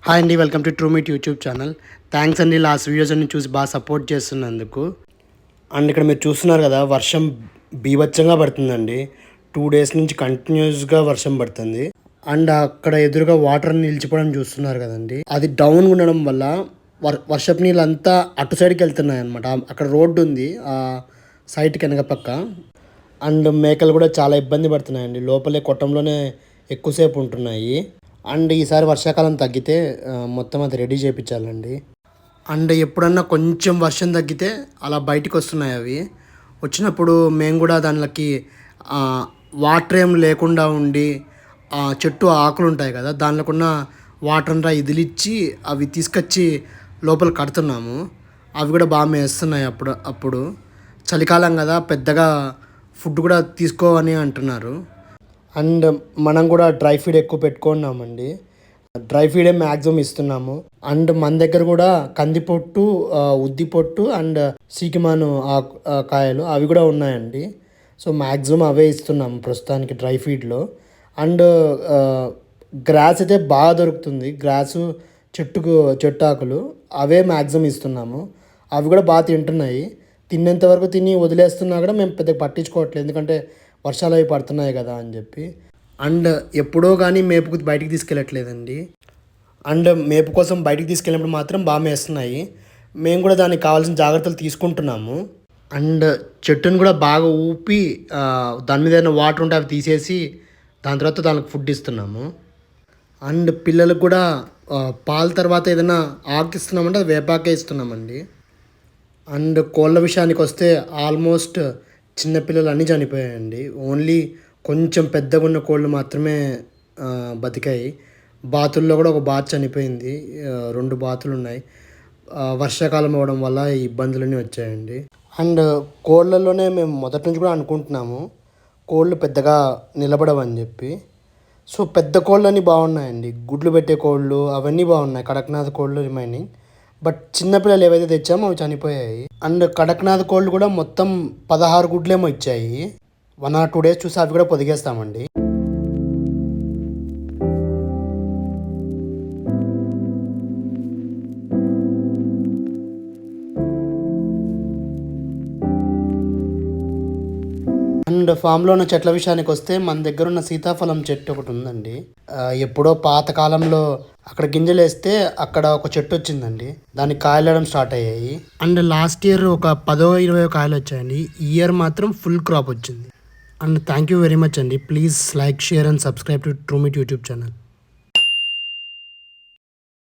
Hi అండి, welcome to Trumit YouTube channel. Thanks అండి last videos అన్ని చూసి బాగా సపోర్ట్ చేస్తున్నందుకు. అండ్ ఇక్కడ మీరు చూస్తున్నారు కదా, వర్షం బీభత్సంగా పడుతుందండి. 2 days నుంచి కంటిన్యూస్గా వర్షం పడుతుంది. అండ్ అక్కడ ఎదురుగా వాటర్ నిలిచిపోవడం చూస్తున్నారు కదండి, అది డౌన్ ఉండడం వల్ల వర్షపు నీళ్ళు అంతా అటు సైడ్కి వెళ్తున్నాయి అనమాట. అక్కడ రోడ్డు ఉంది ఆ సైడ్కి వెనక పక్క. అండ్ మేకలు కూడా చాలా ఇబ్బంది పడుతున్నాయండి, లోపలే కొట్టంలోనే ఎక్కువసేపు ఉంటున్నాయి. అండ్ ఈసారి వర్షాకాలం తగ్గితే మొత్తం అది రెడీ చేయించాలండి. అండ్ ఎప్పుడన్నా కొంచెం వర్షం తగ్గితే అలా బయటికి వస్తున్నాయి అవి. వచ్చినప్పుడు మేము కూడా దానికి వాటర్ ఏం లేకుండా ఉండి చెట్టు ఆకులు ఉంటాయి కదా, దానిలోకున్న వాటర్ అంతా ఇదిలిచ్చి అవి తీసుకొచ్చి లోపల కడుతున్నాము. అవి కూడా బాగా మేస్తున్నాయి. అప్పుడు చలికాలం కదా, పెద్దగా ఫుడ్ కూడా తీసుకోవని అంటున్నారు. అండ్ మనం కూడా డ్రై ఫీడ్ ఎక్కువ పెట్టుకున్నామండి. డ్రై ఫీడే మ్యాక్సిమం ఇస్తున్నాము. అండ్ మన దగ్గర కూడా కందిపొట్టు, ఉద్దిపొట్టు అండ్ సీకిమాను కాయలు అవి కూడా ఉన్నాయండి. సో మ్యాక్సిమం అవే ఇస్తున్నాము ప్రస్తుతానికి డ్రై ఫీడ్లో. అండ్ గ్రాస్ అయితే బాగా దొరుకుతుంది. గ్రాసు చెట్టు ఆకులు అవే మ్యాక్సిమం ఇస్తున్నాము. అవి కూడా బాగా తింటున్నాయి. తిన్నంత వరకు తిని వదిలేస్తున్నా కూడా మేము పెద్దగా పట్టించుకోవట్లేదు, ఎందుకంటే వర్షాలు అవి పడుతున్నాయి కదా అని చెప్పి. అండ్ ఎప్పుడో కానీ మేపుకు బయటికి తీసుకెళ్ళట్లేదండి. అండ్ మేపు కోసం బయటికి తీసుకెళ్ళినప్పుడు మాత్రం బాగా మేస్తున్నాయి. మేము కూడా దానికి కావాల్సిన జాగ్రత్తలు తీసుకుంటున్నాము. అండ్ చెట్టును కూడా బాగా ఊపి దాని మీద ఏదైనా వాటర్ ఉంటే అవి తీసేసి దాని తర్వాత దానికి ఫుడ్ ఇస్తున్నాము. అండ్ పిల్లలకు కూడా పాల తర్వాత ఏదైనా ఆకు ఇస్తున్నామంటే అది వేపాకే ఇస్తున్నామండి. అండ్ కోళ్ళ విషయానికి వస్తే ఆల్మోస్ట్ చిన్నపిల్లలు అన్నీ చనిపోయాయండి. ఓన్లీ కొంచెం పెద్దగా ఉన్న కోళ్ళు మాత్రమే బతికాయి. బాతుల్లో కూడా ఒక బాతు చనిపోయింది. 2 బాతులు ఉన్నాయి. వర్షాకాలం అవ్వడం వల్ల ఈ ఇబ్బందులన్నీ వచ్చాయండి. అండ్ కోళ్ళల్లోనే మేము మొదటి నుంచి కూడా అనుకుంటున్నాము కోళ్ళు పెద్దగా నిలబడవని చెప్పి. సో పెద్ద కోళ్ళన్నీ బాగున్నాయండి, గుడ్లు పెట్టే కోళ్ళు అవన్నీ బాగున్నాయి, కడక్నాథ్ కోళ్ళు రిమైనింగ్. బట్ చిన్నపిల్లలు ఏవైతే తెచ్చామో అవి చనిపోయాయి. అండ్ కడక్నాథ్ కోళ్ళు కూడా మొత్తం 16 గుడ్లేమో ఇచ్చాయి. 1 or 2 days చూసి అవి కూడా పొదిగేస్తామండి. అండ్ ఫామ్లో ఉన్న చెట్ల విషయానికి వస్తే మన దగ్గర ఉన్న సీతాఫలం చెట్టు ఒకటి ఉందండి. ఎప్పుడో పాతకాలంలో అక్కడ గింజలు వేస్తే అక్కడ ఒక చెట్టు వచ్చిందండి, దానికి కాయలడం స్టార్ట్ అయ్యాయి. అండ్ లాస్ట్ ఇయర్ ఒక 10-20 కాయలు వచ్చాయండి. ఈ ఇయర్ మాత్రం ఫుల్ క్రాప్ వచ్చింది. And thank you very much అండి. Please like, share and subscribe to Trumit YouTube channel.